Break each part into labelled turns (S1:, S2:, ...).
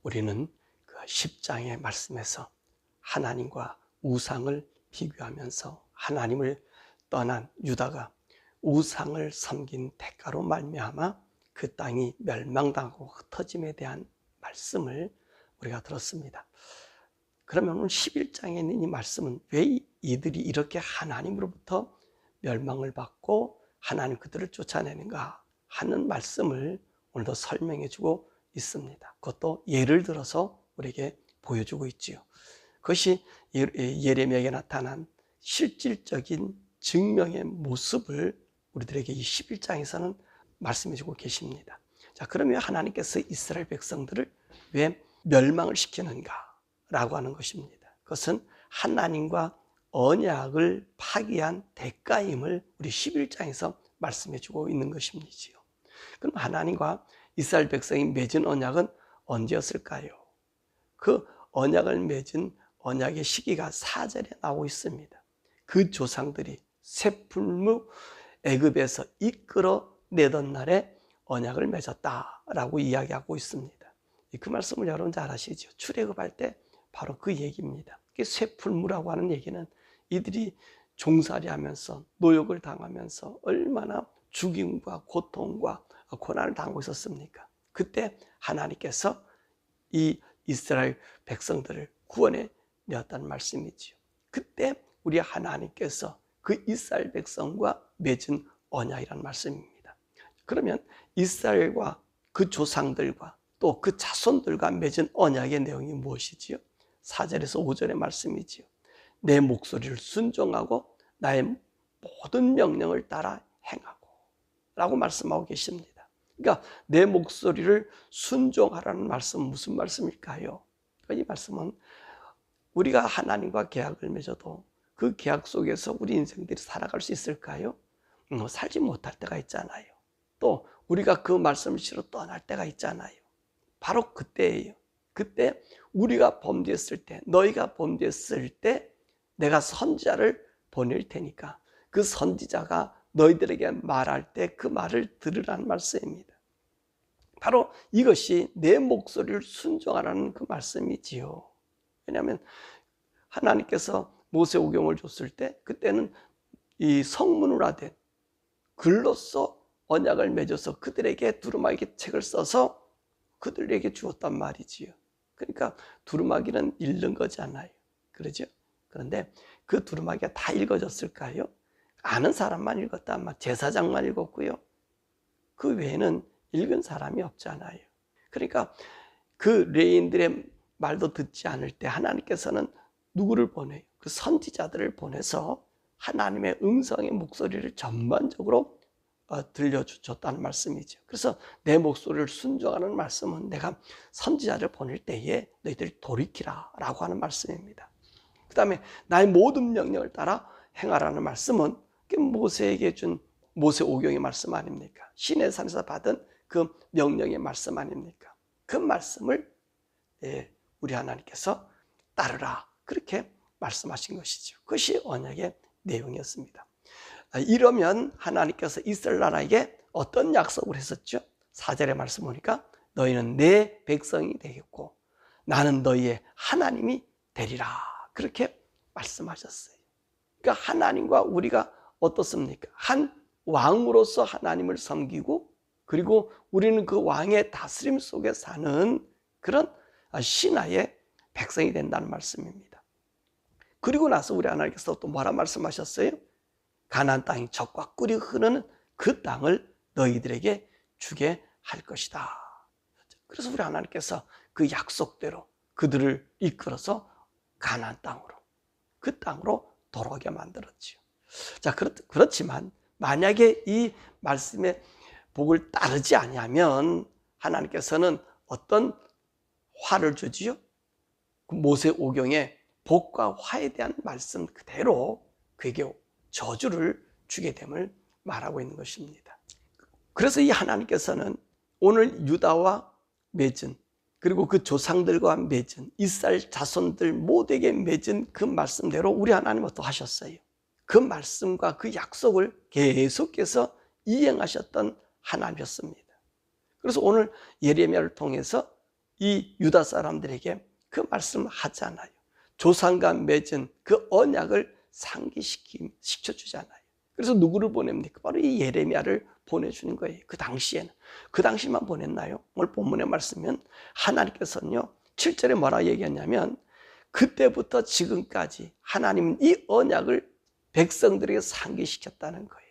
S1: 우리는 그 10장의 말씀에서 하나님과 우상을 비교하면서 하나님을 떠난 유다가 우상을 섬긴 대가로 말미암아 그 땅이 멸망당하고 흩어짐에 대한 말씀을 우리가 들었습니다. 그러면 오늘 11장에 있는 이 말씀은 왜 이들이 이렇게 하나님으로부터 멸망을 받고 하나님 그들을 쫓아내는가 하는 말씀을 오늘도 설명해 주고 있습니다. 그것도 예를 들어서 우리에게 보여주고 있지요. 그것이 예레미야에게 나타난 실질적인 증명의 모습을 우리들에게 이 11장에서는 말씀해 주고 계십니다. 자, 그러면 하나님께서 이스라엘 백성들을 왜 멸망을 시키는가 라고 하는 것입니다. 그것은 하나님과 언약을 파기한 대가임을 우리 11장에서 말씀해 주고 있는 것입니다. 그럼 하나님과 이스라엘 백성이 맺은 언약은 언제였을까요? 그 언약을 맺은 언약의 시기가 4절에 나오고 있습니다. 그 조상들이 새 풀무 애굽에서 이끌어내던 날에 언약을 맺었다라고 이야기하고 있습니다. 그 말씀을 여러분 잘 아시죠? 출애굽할 때 바로 그 얘기입니다. 새 풀무라고 하는 얘기는 이들이 종살이하면서 노역을 당하면서 얼마나 죽임과 고통과 고난을 당하고 있었습니까? 그때 하나님께서 이 이스라엘 백성들을 구원해 내었다는 말씀이지요. 그때 우리 하나님께서 그 이스라엘 백성과 맺은 언약이라는 말씀입니다. 그러면 이스라엘과 그 조상들과 또 그 자손들과 맺은 언약의 내용이 무엇이지요? 4절에서 5절의 말씀이지요. 내 목소리를 순종하고 나의 모든 명령을 따라 행하고 라고 말씀하고 계십니다. 그러니까 내 목소리를 순종하라는 말씀은 무슨 말씀일까요? 이 말씀은 우리가 하나님과 계약을 맺어도 그 계약 속에서 우리 인생들이 살아갈 수 있을까요? 살지 못할 때가 있잖아요. 또 우리가 그 말씀을 싫어 떠날 때가 있잖아요. 바로 그때예요. 그때 우리가 범죄했을 때, 너희가 범죄했을 때 내가 선지자를 보낼 테니까 그 선지자가 너희들에게 말할 때 그 말을 들으라는 말씀입니다. 바로 이것이 내 목소리를 순종하라는 그 말씀이지요. 왜냐하면 하나님께서 모세오경을 줬을 때 그때는 이 성문화된 글로써 언약을 맺어서 그들에게 두루마기 책을 써서 그들에게 주었단 말이지요. 그러니까 두루마기는 읽는 거잖아요. 그러죠? 그런데 그 두루마기가 다 읽어졌을까요? 아는 사람만 읽었단 말, 제사장만 읽었고요. 그 외에는 읽은 사람이 없잖아요. 그러니까 그 레위인들의 말도 듣지 않을 때 하나님께서는 누구를 보내요? 그 선지자들을 보내서 하나님의 음성의 목소리를 전반적으로 들려줬다는 말씀이죠. 그래서 내 목소리를 순종하는 말씀은 내가 선지자를 보낼 때에 너희들이 돌이키라 라고 하는 말씀입니다. 그 다음에 나의 모든 명령을 따라 행하라는 말씀은 모세에게 준 모세오경의 말씀 아닙니까? 시내산에서 받은 그 명령의 말씀 아닙니까? 그 말씀을 우리 하나님께서 따르라 그렇게 말씀하신 것이죠. 그것이 언약의 내용이었습니다. 이러면 하나님께서 이스라엘 나라에게 어떤 약속을 했었죠? 4절의 말씀 보니까 너희는 내 백성이 되겠고 나는 너희의 하나님이 되리라 그렇게 말씀하셨어요. 그러니까 하나님과 우리가 어떻습니까? 한 왕으로서 하나님을 섬기고 그리고 우리는 그 왕의 다스림 속에 사는 그런 신하의 백성이 된다는 말씀입니다. 그리고 나서 우리 하나님께서 또 뭐라 말씀하셨어요? 가나안 땅이 젖과 꿀이 흐르는 그 땅을 너희들에게 주게 할 것이다. 그래서 우리 하나님께서 그 약속대로 그들을 이끌어서 가나안 땅으로 그 땅으로 돌아오게 만들었지요. 자, 그렇지만 만약에 이 말씀의 복을 따르지 아니하면 하나님께서는 어떤 화를 주지요? 모세오경의 복과 화에 대한 말씀 그대로 그에게 저주를 주게 됨을 말하고 있는 것입니다. 그래서 이 하나님께서는 오늘 유다와 맺은 그리고 그 조상들과 맺은 이스라엘 자손들 모두에게 맺은 그 말씀대로 우리 하나님은 또 하셨어요. 그 말씀과 그 약속을 계속해서 이행하셨던 하나님이었습니다. 그래서 오늘 예레미야를 통해서 이 유다 사람들에게 그 말씀을 하잖아요. 조상과 맺은 그 언약을 상기시켜주잖아요. 그래서 누구를 보냅니까? 바로 이 예레미야를 보내주는 거예요. 그 당시에는. 그 당시만 보냈나요? 오늘 본문의 말씀은 하나님께서는요, 7절에 뭐라 얘기했냐면, 그때부터 지금까지 하나님은 이 언약을 백성들에게 상기시켰다는 거예요.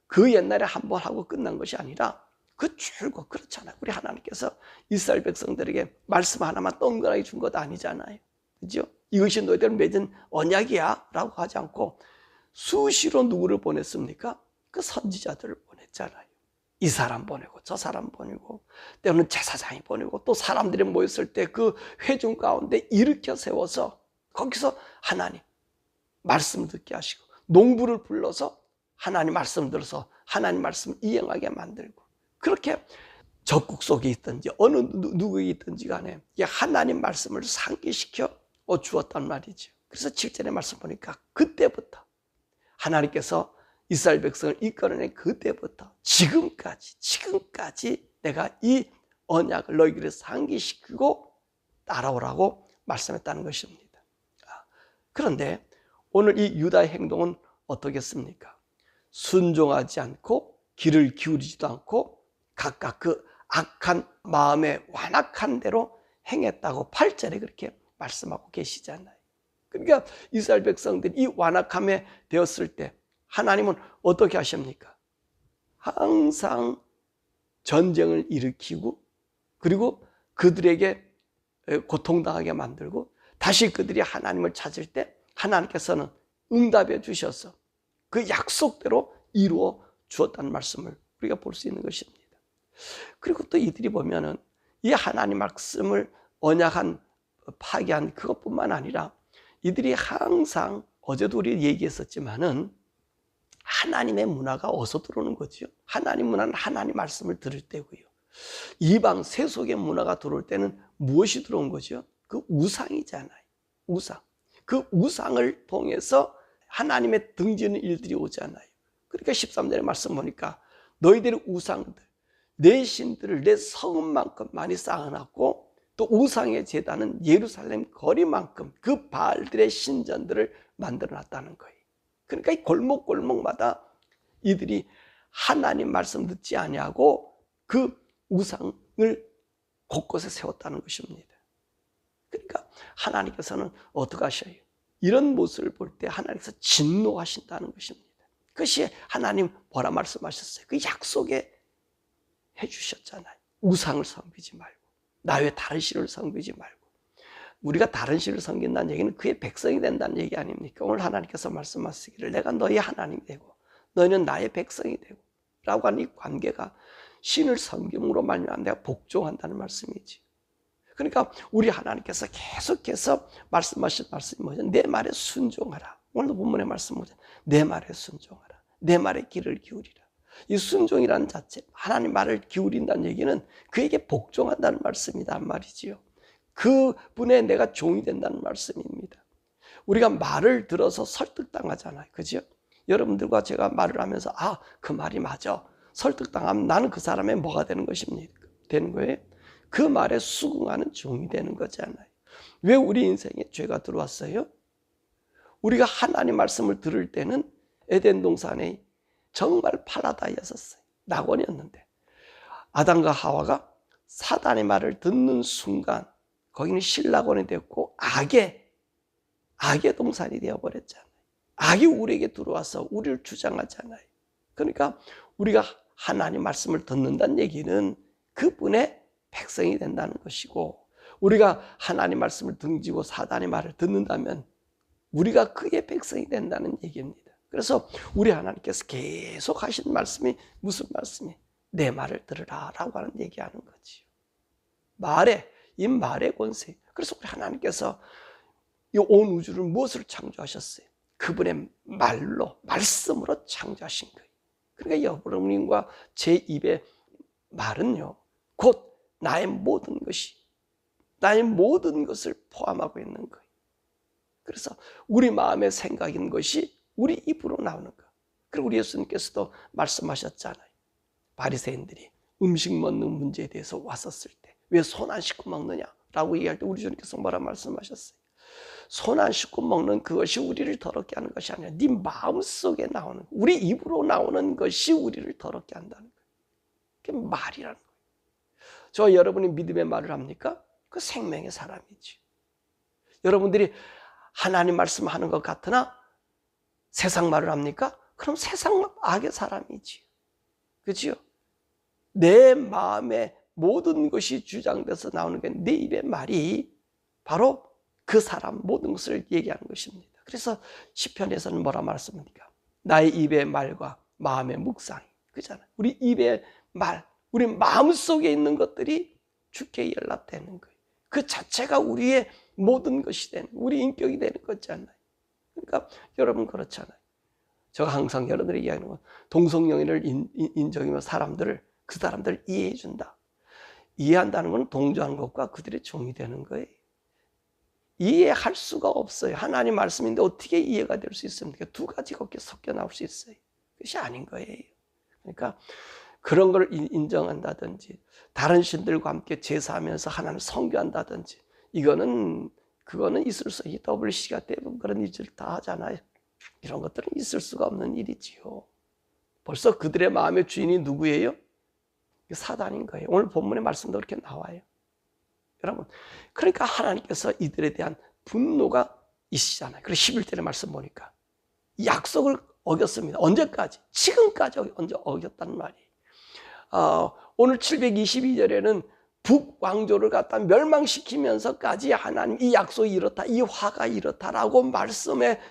S1: 그 옛날에 한 번 하고 끝난 것이 아니라 그 줄곧 그렇잖아요. 우리 하나님께서 이스라엘 백성들에게 말씀 하나만 동그랗게 준 것 아니잖아요. 그죠? 이것이 너희들 맺은 언약이야 라고 하지 않고 수시로 누구를 보냈습니까? 그 선지자들을 보냈잖아요. 이 사람 보내고 저 사람 보내고 때로는 제사장이 보내고 또 사람들이 모였을 때 그 회중 가운데 일으켜 세워서 거기서 하나님 말씀 듣게 하시고 농부를 불러서 하나님 말씀 들어서 하나님 말씀 이행하게 만들고 그렇게 적국 속에 있든지 어느 누구에 있든지 간에 하나님 말씀을 상기시켜 주었단 말이죠. 그래서 7절의 말씀 보니까 그때부터 하나님께서 이스라엘 백성을 이끌어낸 그때부터 지금까지 내가 이 언약을 너희들에게 상기시키고 따라오라고 말씀했다는 것입니다. 그런데 오늘 이 유다의 행동은 어떻겠습니까? 순종하지 않고 귀를 기울이지도 않고 각각 그 악한 마음에 완악한 대로 행했다고 8절에 그렇게 말씀하고 계시잖아요. 그러니까 이스라엘 백성들이 이 완악함에 되었을 때 하나님은 어떻게 하십니까? 항상 전쟁을 일으키고 그리고 그들에게 고통당하게 만들고 다시 그들이 하나님을 찾을 때 하나님께서는 응답해 주셔서 그 약속대로 이루어 주었다는 말씀을 우리가 볼 수 있는 것입니다. 그리고 또 이들이 보면은 이 하나님 말씀을 언약한 파괴한 그것뿐만 아니라 이들이 항상 어제도 우리 얘기했었지만은 하나님의 문화가 어디서 들어오는 거죠? 하나님 문화는 하나님 말씀을 들을 때고요. 이방 세속의 문화가 들어올 때는 무엇이 들어온 거죠? 그 우상이잖아요. 우상. 그 우상을 통해서 하나님의 등지는 일들이 오잖아요. 그러니까 13절의 말씀 보니까 너희들의 우상들, 내 신들을 내 성읍만큼 많이 쌓아놨고 또 우상의 제단은 예루살렘 거리만큼 그 바알들의 신전들을 만들어놨다는 거예요. 그러니까 이 골목골목마다 이들이 하나님 말씀 듣지 아니하고 그 우상을 곳곳에 세웠다는 것입니다. 그러니까 하나님께서는 어떻게 하셔요? 이런 모습을 볼 때 하나님께서 진노하신다는 것입니다. 그것이 하나님 뭐라 말씀하셨어요? 그 약속에 해주셨잖아요. 우상을 섬기지 말고 나 외 다른 신을 섬기지 말고. 우리가 다른 신을 섬긴다는 얘기는 그의 백성이 된다는 얘기 아닙니까? 오늘 하나님께서 말씀하시기를 내가 너희 하나님이 되고 너희는 나의 백성이 되고 라고 하는 이 관계가 신을 섬김으로 말미암아 내가 복종한다는 말씀이지. 그러니까 우리 하나님께서 계속해서 말씀하신 말씀이 뭐죠? 내 말에 순종하라. 오늘도 본문의 말씀 뭐죠? 내 말에 순종하라. 내 말에 귀를 기울이라. 이 순종이라는 자체, 하나님 말을 기울인다는 얘기는 그에게 복종한다는 말씀이란 말이지요. 그분의 내가 종이 된다는 말씀입니다. 우리가 말을 들어서 설득당하잖아요. 그죠? 여러분들과 제가 말을 하면서 그 말이 맞아. 설득당하면 나는 그 사람의 뭐가 되는 것입니까? 되는 거예요? 그 말에 수긍하는 종이 되는 거잖아요. 왜 우리 인생에 죄가 들어왔어요? 우리가 하나님 말씀을 들을 때는 에덴 동산에 정말 파라다이였었어요. 낙원이었는데 아담과 하와가 사단의 말을 듣는 순간 거기는 신락원이 되었고 악의 동산이 되어버렸잖아요. 악이 우리에게 들어와서 우리를 주장하잖아요. 그러니까 우리가 하나님 말씀을 듣는다는 얘기는 그분의 백성이 된다는 것이고 우리가 하나님 말씀을 등지고 사단의 말을 듣는다면 우리가 그의 백성이 된다는 얘기입니다. 그래서 우리 하나님께서 계속 하신 말씀이 무슨 말씀이? 내 말을 들으라 라고 하는 얘기하는 거지요. 이 말의 권세. 그래서 우리 하나님께서 이 온 우주를 무엇으로 창조하셨어요? 그분의 말씀으로 창조하신 거예요. 그러니까 여러분과 제 입의 말은요, 곧 나의 모든 것을 포함하고 있는 거예요. 그래서 우리 마음의 생각인 것이 우리 입으로 나오는 거예요. 그리고 우리 예수님께서도 말씀하셨잖아요. 바리새인들이 음식 먹는 문제에 대해서 왔었을 때 왜 손 안 씻고 먹느냐라고 얘기할 때 우리 주님께서 뭐라 말씀하셨어요? 손 안 씻고 먹는 그것이 우리를 더럽게 하는 것이 아니라 네 마음속에 나오는, 우리 입으로 나오는 것이 우리를 더럽게 한다는 거예요. 그게 말이라는 거예요. 저 여러분이 믿음의 말을 합니까? 그 생명의 사람이지. 여러분들이 하나님 말씀하는 것 같으나 세상 말을 합니까? 그럼 세상 악의 사람이지. 그렇죠? 내 마음에 모든 것이 주장돼서 나오는 게 내 입의 말이 바로 그 사람 모든 것을 얘기하는 것입니다. 그래서 시편에서는 뭐라 말씀합니까? 나의 입의 말과 마음의 묵상이, 그잖아요. 우리 입의 말, 우리 마음속에 있는 것들이 주께 연락되는 거예요. 그 자체가 우리의 모든 것이 되는, 우리 인격이 되는 거잖아요. 그러니까 여러분 그렇잖아요. 제가 항상 여러분들이 이야기하는 건 동성연애를 인정하면 그 사람들을 이해해 준다. 이해한다는 건 동조하는 것과 그들의 종이 되는 거예요. 이해할 수가 없어요. 하나님 말씀인데 어떻게 이해가 될 수 있습니까? 두 가지가 어떻게 섞여 나올 수 있어요? 그것이 아닌 거예요. 그러니까 그런 걸 인정한다든지 다른 신들과 함께 제사하면서 하나님을 선교한다든지 그거는 있을 수 있어요. WC가 대부분 그런 일을 다 하잖아요. 이런 것들은 있을 수가 없는 일이지요. 벌써 그들의 마음의 주인이 누구예요? 사단인 거예요. 오늘 본문의 말씀도 그렇게 나와요. 여러분, 그러니까 하나님께서 이들에 대한 분노가 있으시잖아요. 그래서 11절의 말씀 보니까 약속을 어겼습니다. 언제까지? 지금까지 어겼단 말이에요. 오늘 722절에는 북왕조를 갖다 멸망시키면서까지 하나님 이 약속이 이렇다, 이 화가 이렇다라고 말씀해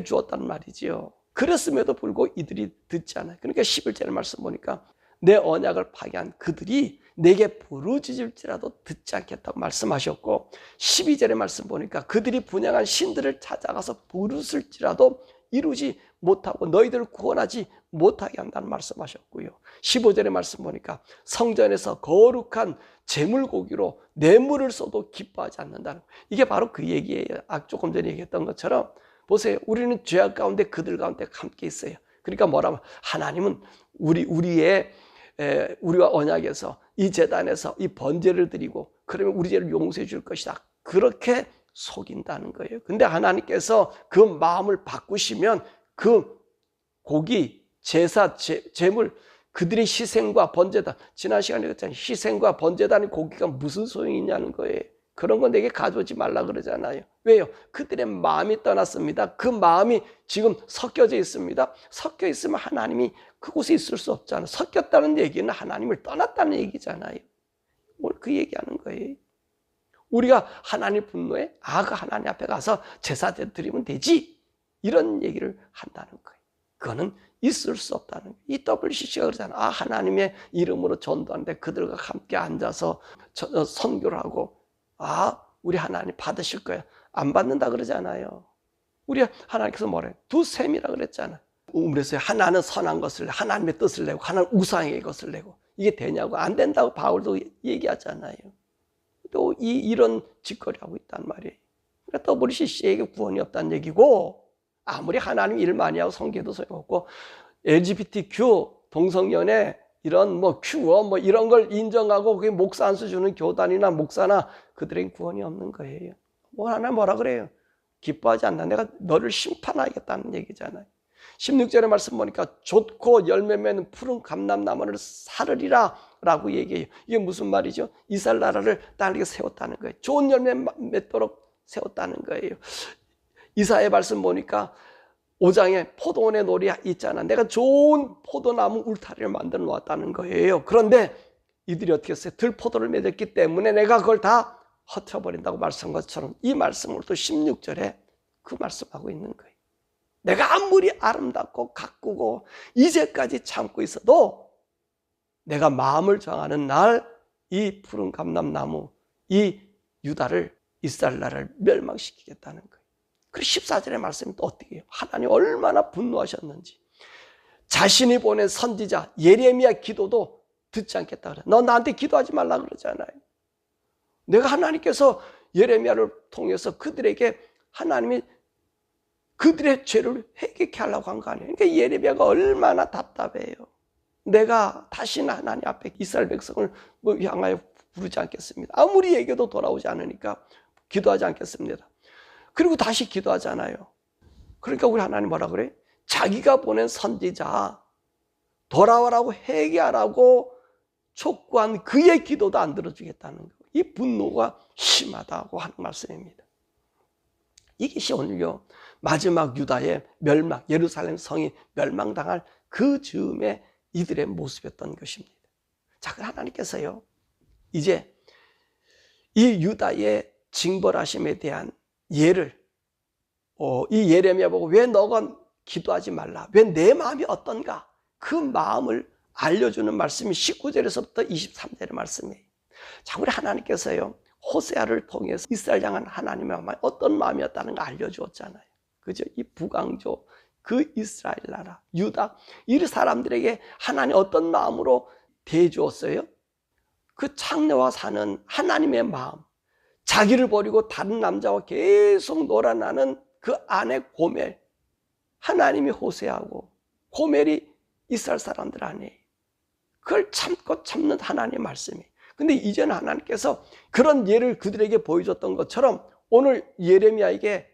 S1: 주었단 말이지요. 그랬음에도 불구하고 이들이 듣지 않아요. 그러니까 11절의 말씀 보니까 내 언약을 파괴한 그들이 내게 부르짖을지라도 듣지 않겠다고 말씀하셨고, 12절의 말씀 보니까 그들이 분양한 신들을 찾아가서 부르실지라도 이루지 못하고 너희들을 구원하지 못하게 한다는 말씀하셨고요. 15절의 말씀 보니까 성전에서 거룩한 제물고기로 뇌물을 써도 기뻐하지 않는다는, 이게 바로 그 얘기예요. 조금 전에 얘기했던 것처럼 보세요. 우리는 죄악 가운데 그들 가운데 함께 있어요. 그러니까 뭐라면 하나님은 우리와 언약에서 이 제단에서 이 번제를 드리고 그러면 우리 죄를 용서해 줄 것이다. 그렇게 속인다는 거예요. 근데 하나님께서 그 마음을 바꾸시면 그 고기, 제사, 제물, 그들의 희생과 번제단, 지난 시간에 그랬잖아요. 희생과 번제단의 고기가 무슨 소용이 있냐는 거예요. 그런 건 내게 가져오지 말라 그러잖아요. 왜요? 그들의 마음이 떠났습니다. 그 마음이 지금 섞여져 있습니다. 섞여 있으면 하나님이 그곳에 있을 수 없잖아요. 섞였다는 얘기는 하나님을 떠났다는 얘기잖아요. 오늘 그 얘기하는 거예요. 우리가 하나님 분노에 그 하나님 앞에 가서 제사 드리면 되지, 이런 얘기를 한다는 거예요. 그거는 있을 수 없다는 거예요. 이 WCC가 그러잖아요. 하나님의 이름으로 전도하는데 그들과 함께 앉아서 선교를 하고 우리 하나님 받으실 거야. 안 받는다 그러잖아요. 우리 하나님께서 뭐래요? 두 셈이라 그랬잖아요. 그래서 하나는 선한 것을, 하나님의 뜻을 내고 하나는 우상의 것을 내고, 이게 되냐고. 안 된다고 바울도 얘기하잖아요. 또 이런 짓거리 하고 있단 말이에요. 그러니까 WCC에게 구원이 없다는 얘기고, 아무리 하나님 일 많이 하고 성교도 소용없고, LGBTQ 동성연애 이런 큐어 이런 걸 인정하고 그게 목사 안수 주는 교단이나 목사나 그들에게 구원이 없는 거예요. 하나님 뭐라 그래요? 기뻐하지 않나? 내가 너를 심판하겠다는 얘기잖아요. 16절의 말씀 보니까 좋고 열매 맺는 푸른 감람나무를 사르리라 라고 얘기해요. 이게 무슨 말이죠? 이스라엘 나라를 땅에 세웠다는 거예요. 좋은 열매 맺도록 세웠다는 거예요. 이사야의 말씀 보니까 5장에 포도원의 놀이 있잖아. 내가 좋은 포도나무 울타리를 만들어 놓았다는 거예요. 그런데 이들이 어떻게 했어요? 들포도를 맺었기 때문에 내가 그걸 다 흩어버린다고 말씀한 것처럼 이 말씀을 또 16절에 그 말씀하고 있는 거예요. 내가 아무리 아름답고 가꾸고 이제까지 참고 있어도 내가 마음을 정하는 날 이 푸른 감람나무, 이 유다를, 이스라엘 나라를 멸망시키겠다는 거예요. 그리고 14절의 말씀이 또 어떻게 해요? 하나님 얼마나 분노하셨는지. 자신이 보낸 선지자 예레미야 기도도 듣지 않겠다 그래. 너 나한테 기도하지 말라 그러잖아요. 내가 하나님께서 예레미야를 통해서 그들에게 하나님이 그들의 죄를 해결케 하려고 한 거 아니에요. 그러니까 예레미야가 얼마나 답답해요. 내가 다시는 하나님 앞에 이스라엘 백성을 향하여 부르지 않겠습니다. 아무리 얘기해도 돌아오지 않으니까 기도하지 않겠습니다. 그리고 다시 기도하잖아요. 그러니까 우리 하나님 뭐라 그래? 자기가 보낸 선지자 돌아와라고 회개하라고 촉구한 그의 기도도 안 들어주겠다는 거. 이 분노가 심하다고 하는 말씀입니다. 이것이 오늘요 마지막 유다의 멸망, 예루살렘 성이 멸망당할 그 즈음에 이들의 모습이었던 것입니다. 자, 그 하나님께서요 이제 이 유다의 징벌하심에 대한 예를 이 예레미야 보고 왜 너가 기도하지 말라, 왜 내 마음이 어떤가, 그 마음을 알려주는 말씀이 19절에서부터 23절의 말씀이에요. 자, 우리 하나님께서요 호세아를 통해서 이스라엘 향한 하나님의 마음이 어떤 마음이었다는 걸 알려주었잖아요. 그죠? 이 북왕조, 그 이스라엘 나라, 유다, 이 사람들에게 하나님 어떤 마음으로 대해주었어요? 그 창녀와 사는 하나님의 마음, 자기를 버리고 다른 남자와 계속 놀아나는 그 아내 고멜, 하나님이 호세아고 고멜이 이스라엘 사람들 아니에요. 그걸 참고 참는 하나님의 말씀이. 근데 이제는 하나님께서 그런 예를 그들에게 보여줬던 것처럼 오늘 예레미야에게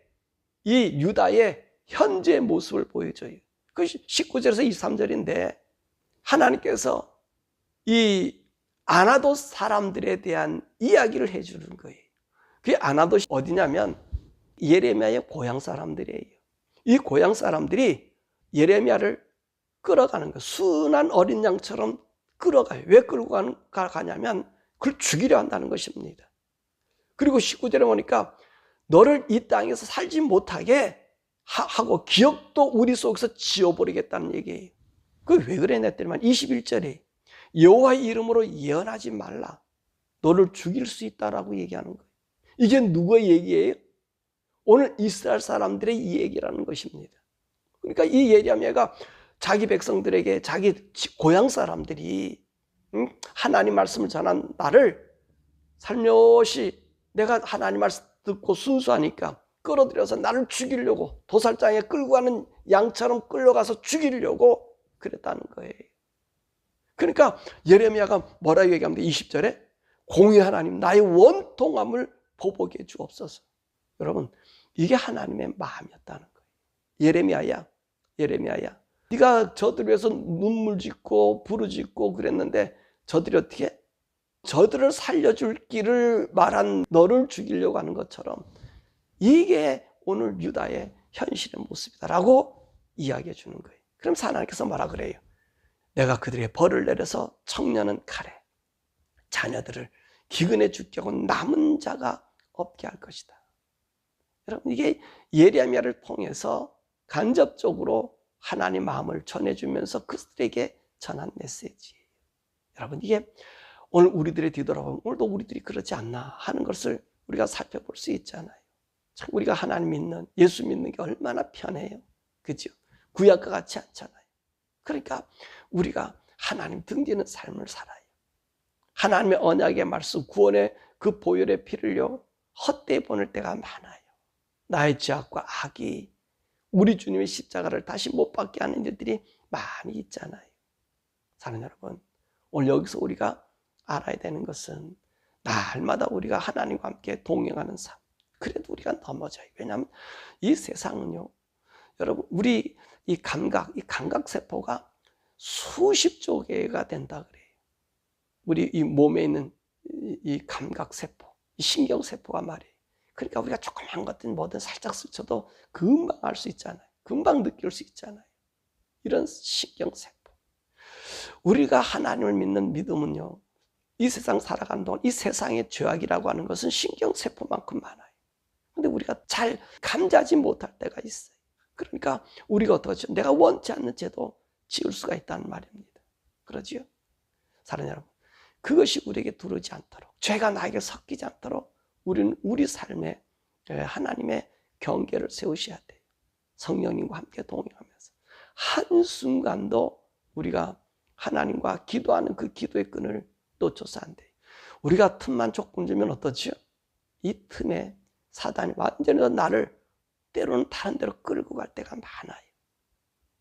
S1: 이 유다의 현재의 모습을 보여줘요. 그 19절에서 23절인데 하나님께서 이 아나돗 사람들에 대한 이야기를 해주는 거예요. 그 아나돗이 어디냐면 예레미야의 고향 사람들이에요. 이 고향 사람들이 예레미야를 끌어가는 거예요. 순한 어린 양처럼 끌어가요. 왜 끌고 가냐면 그걸 죽이려 한다는 것입니다. 그리고 19절에 보니까 너를 이 땅에서 살지 못하게 하고 기억도 우리 속에서 지워버리겠다는 얘기예요. 그게 왜 그래 냈더니만 21절에 여호와의 이름으로 예언하지 말라, 너를 죽일 수 있다라고 얘기하는 거예요. 이게 누구의 얘기예요? 오늘 이스라엘 사람들의 이 얘기라는 것입니다. 그러니까 이 예레미야가 자기 백성들에게 자기 고향 사람들이 하나님 말씀을 전한 나를 살며시 내가 하나님 말씀 듣고 순수하니까 끌어들여서 나를 죽이려고 도살장에 끌고 가는 양처럼 끌려가서 죽이려고 그랬다는 거예요. 그러니까 예레미야가 뭐라고 얘기합니까? 20절에 공의 하나님 나의 원통함을 보복해 주옵소서. 여러분 이게 하나님의 마음이었다는 거예요. 예레미야야 네가 저들 위해서 눈물 짓고 부르짖고 그랬는데 저들이 어떻게? 저들을 살려줄 길을 말한 너를 죽이려고 하는 것처럼 이게 오늘 유다의 현실의 모습이다라고 이야기해 주는 거예요. 그럼 하나님께서 뭐라 그래요? 내가 그들의 벌을 내려서 청년은 칼에, 자녀들을 기근에 죽게 하고 남은 자가 없게 할 것이다. 여러분 이게 예레미야를 통해서 간접적으로 하나님 마음을 전해주면서 그들에게 전한 메시지예요. 여러분 이게 오늘 우리들의 뒤돌아보면 오늘도 우리들이 그렇지 않나 하는 것을 우리가 살펴볼 수 있잖아요. 참 우리가 하나님 믿는, 예수 믿는 게 얼마나 편해요. 그죠? 구약과 같지 않잖아요. 그러니까 우리가 하나님 등지는 삶을 살아요. 하나님의 언약의 말씀, 구원의 그 보혈의 피를요 헛되이 보낼 때가 많아요. 나의 죄악과 악이 우리 주님의 십자가를 다시 못 받게 하는 일들이 많이 있잖아요. 사랑하는 여러분, 오늘 여기서 우리가 알아야 되는 것은 날마다 우리가 하나님과 함께 동행하는 삶, 그래도 우리가 넘어져요. 왜냐하면 이 세상은요 여러분 우리 이 감각세포가 수십조 개가 된다 그래요. 우리 이 몸에 있는 이 감각세포, 이 신경세포가 말이에요. 그러니까 우리가 조그만 것든 뭐든 살짝 스쳐도 금방 알 수 있잖아요. 금방 느낄 수 있잖아요. 이런 신경세포. 우리가 하나님을 믿는 믿음은요 이 세상 살아가는 동안 이 세상의 죄악이라고 하는 것은 신경세포만큼 많아요. 근데 우리가 잘 감지하지 못할 때가 있어요. 그러니까 우리가 어떠죠? 내가 원치 않는 죄도 지을 수가 있다는 말입니다. 그러지요? 사랑하는 여러분, 그것이 우리에게 두르지 않도록, 죄가 나에게 섞이지 않도록 우리는 우리 삶에 하나님의 경계를 세우셔야 돼요. 성령님과 함께 동행하면서 한순간도 우리가 하나님과 기도하는 그 기도의 끈을 놓쳐서 안 돼요. 우리가 틈만 조금 주면 어떠죠? 이 틈에 사단이 완전히 나를 때로는 다른 데로 끌고 갈 때가 많아요.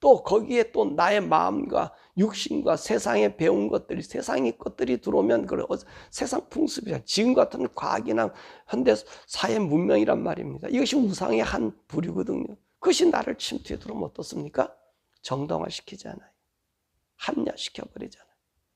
S1: 또 거기에 또 나의 마음과 육신과 세상에 배운 것들이, 세상의 것들이 들어오면 세상 풍습이야. 지금 같은 과학이나 현대 사회 문명이란 말입니다. 이것이 우상의 한 부류거든요. 그것이 나를 침투에 들어오면 어떻습니까? 정당화시키잖아요. 합리화시켜버리잖아요.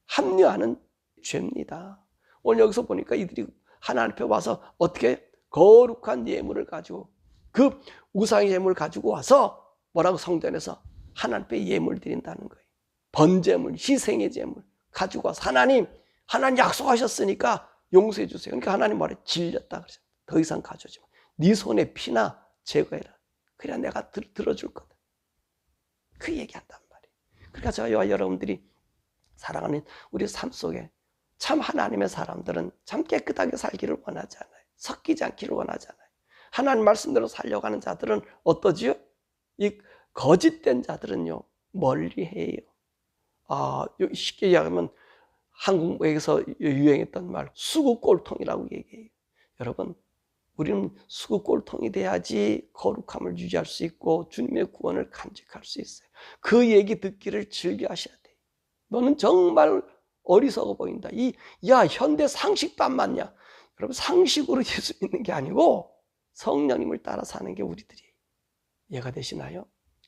S1: 합리화는 죄입니다. 오늘 여기서 보니까 이들이 하나님 앞에 와서 어떻게 거룩한 예물을 가지고, 그 우상의 예물을 가지고 와서 뭐라고 성전에서 하나님 앞에 예물 드린다는 거예요. 번제물, 희생의 제물 가지고 와서 하나님 약속하셨으니까 용서해 주세요. 그러니까 하나님 말에 질렸다 그러죠. 더 이상 가져오지 마. 네 손에 피나 제거해라. 그래야 내가 들어줄 거다. 그 얘기한단 말이에요. 그러니까 저와 여러분들이 사랑하는 우리 삶 속에 참 하나님의 사람들은 참 깨끗하게 살기를 원하지 않아요. 섞이지 않기를 원하지 않아요. 하나님 말씀대로 살려고 하는 자들은 어떠지요? 이 거짓된 자들은요, 멀리해요. 쉽게 이야기하면 한국에서 유행했던 말, 수구꼴통이라고 얘기해요. 여러분, 우리는 수구꼴통이 돼야지 거룩함을 유지할 수 있고 주님의 구원을 간직할 수 있어요. 그 얘기 듣기를 즐겨 하셔야 돼요. 너는 정말 어리석어 보인다. 현대 상식도 안 맞냐? 여러분, 상식으로 예수 믿는 게 아니고 성령님을 따라 사는 게 우리들이에요. 이해가 되시나요?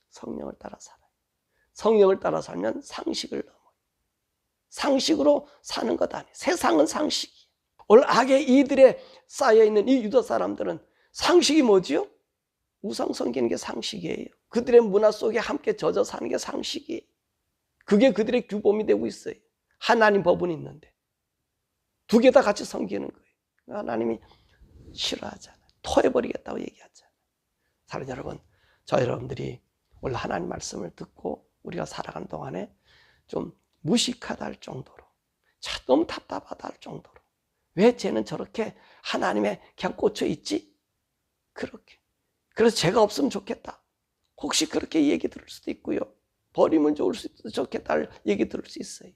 S1: 성령을 따라 살아요. 성령을 따라 살면 상식을 넘어요. 상식으로 사는 것 아니에요. 세상은 상식이에요. 오늘 악의 이들에 쌓여있는 이 유다 사람들은 상식이 뭐지요? 우상 섬기는 게 상식이에요. 그들의 문화 속에 함께 젖어 사는 게 상식이에요. 그게 그들의 규범이 되고 있어요. 하나님 법은 있는데 두 개 다 같이 섬기는 거예요. 하나님이 싫어하잖아요. 토해버리겠다고 얘기하잖아요. 사랑하는 여러분, 저 여러분들이 원래 하나님 말씀을 듣고 우리가 살아가는 동안에 좀 무식하다 할 정도로, 너무 답답하다 할 정도로, 왜 쟤는 저렇게 하나님에 그냥 꽂혀 있지? 그렇게. 그래서 제가 없으면 좋겠다. 혹시 그렇게 얘기 들을 수도 있고요. 버리면 좋겠다 할 얘기 들을 수 있어요.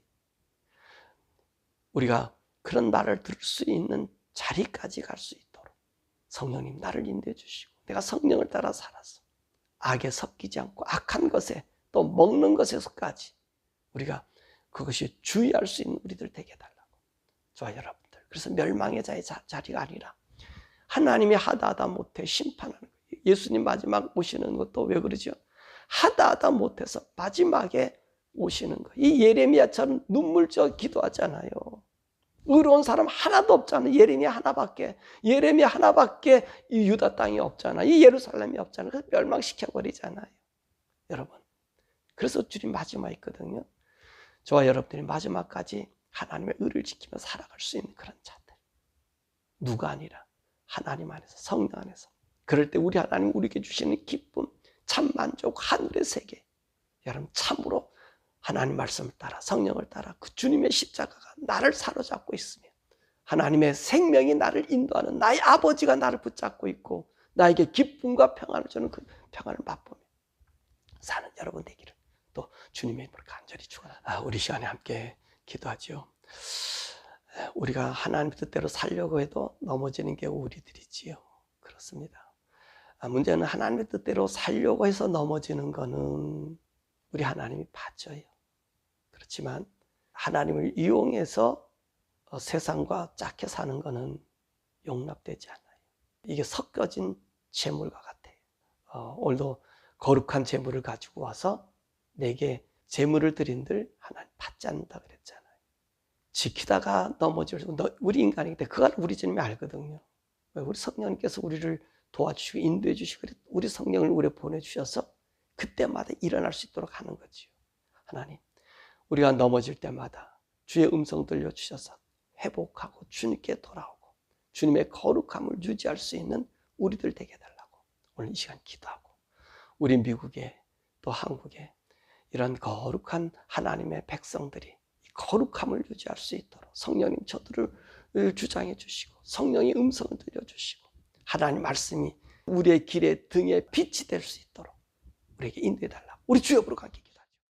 S1: 우리가 그런 말을 들을 수 있는 자리까지 갈 수 있도록 성령님 나를 인도해 주시고, 내가 성령을 따라 살아서 악에 섞이지 않고 악한 것에 또 먹는 것에서까지 우리가 그것이 주의할 수 있는 우리들 되게 해달라고. 저와 여러분들, 그래서 멸망의 자의 자리가 아니라 하나님이 하다 못해 심판하는 거예요. 예수님 마지막 오시는 것도 왜 그러죠? 하다 못해서 마지막에 오시는 거예요. 이 예레미야처럼 눈물져 기도하잖아요. 의로운 사람 하나도 없잖아요. 예레미야 하나밖에 이 유다 땅이 없잖아요. 이 예루살렘이 없잖아요. 그래서 멸망시켜버리잖아요. 여러분, 그래서 주님 마지막에 있거든요. 저와 여러분들이 마지막까지 하나님의 의를 지키며 살아갈 수 있는 그런 자들. 누가 아니라 하나님 안에서, 성령 안에서. 그럴 때 우리 하나님 우리에게 주시는 기쁨, 참 만족, 하늘의 세계. 여러분, 참으로 하나님 말씀을 따라, 성령을 따라 그 주님의 십자가가 나를 사로잡고 있으며 하나님의 생명이 나를 인도하는 나의 아버지가 나를 붙잡고 있고 나에게 기쁨과 평안을 주는 그 평안을 맛보며 사는 여러분 되기를 또 주님의 이름으로 간절히 축원합니다. 우리 시간에 함께 기도하죠. 우리가 하나님 뜻대로 살려고 해도 넘어지는 게 우리들이지요. 그렇습니다. 문제는 하나님의 뜻대로 살려고 해서 넘어지는 거는 우리 하나님이 봐줘요. 그렇지만 하나님을 이용해서 세상과 짝해 사는 거는 용납되지 않아요. 이게 섞여진 재물과 같아요. 오늘도 거룩한 재물을 가지고 와서 내게 재물을 드린들 하나님 받지 않는다 그랬잖아요. 지키다가 넘어지고 우리 인간이기 때문에 그걸 우리 주님이 알거든요. 우리 성령님께서 우리를 도와주시고 인도해 주시고 우리 성령을 우리에 보내주셔서 그때마다 일어날 수 있도록 하는 거지요. 하나님, 우리가 넘어질 때마다 주의 음성 들려주셔서 회복하고 주님께 돌아오고 주님의 거룩함을 유지할 수 있는 우리들 되게 해달라고 오늘 이 시간 기도하고, 우리 미국에 또 한국에 이런 거룩한 하나님의 백성들이 이 거룩함을 유지할 수 있도록 성령님 저들을 주장해 주시고 성령의 음성을 들려주시고 하나님 말씀이 우리의 길에 등에 빛이 될 수 있도록 우리에게 인도해 달라고 우리 주 옆으로 가게